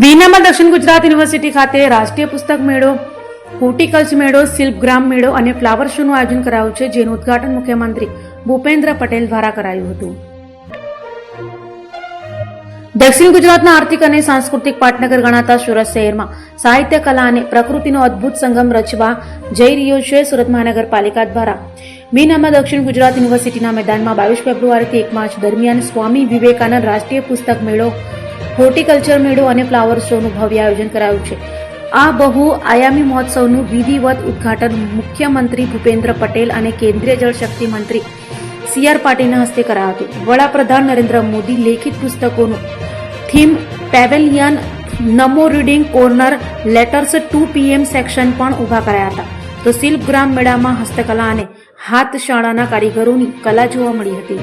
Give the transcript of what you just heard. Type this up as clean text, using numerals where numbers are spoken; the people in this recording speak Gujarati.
વીનામાં દક્ષિણ ગુજરાત યુનિવર્સિટી ખાતે રાષ્ટ્રીય પુસ્તક મેળો, હોર્ટિકલ્ચર મેળો, શિલ્પગ્રામ મેળો અને ફ્લાવર શોનું આયોજન કરાયું છે, જેનું ઉદ્ઘાટન મુખ્યમંત્રી ભૂપેન્દ્ર પટેલ દ્વારા કરાયું હતું. દક્ષિણ ગુજરાતના આર્થિક અને સાંસ્કૃતિક પાટનગર ગણાતા સુરત શહેરમાં સાહિત્ય, કલા અને પ્રકૃતિનો અદ્ભુત સંગમ રચવા જઈ રહ્યો છે. સુરત મહાનગરપાલિકા દ્વારા મીનામાં દક્ષિણ ગુજરાત યુનિવર્સિટીના મેદાનમાં 22 ફેબ્રુઆરીથી 1 માર્ચ દરમિયાન સ્વામી વિવેકાનંદ રાષ્ટ્રીય પુસ્તક મેળો, હોર્ટિકલ્ચર મેળો અને ફ્લાવર શોનું ભવ્ય આયોજન કરાયું છે. આ બહુ આયામી મહોત્સવનું વિધિવત ઉદ્ઘાટન મુખ્યમંત્રી ભૂપેન્દ્ર પટેલ અને કેન્દ્રીય જળશક્તિ મંત્રી CR પાટીલના હસ્તે કરાયું હતું. વડાપ્રધાન નરેન્દ્ર મોદી લેખિત પુસ્તકોનું theme pavilion, Namo reading corner, letters 2 PM section પણ ઉભા કરાયા હતા. તો શિલ્પગ્રામ મેળામાં હસ્તકલા અને હાથશાળાના કારીગરોની કલા જોવા મળી હતી.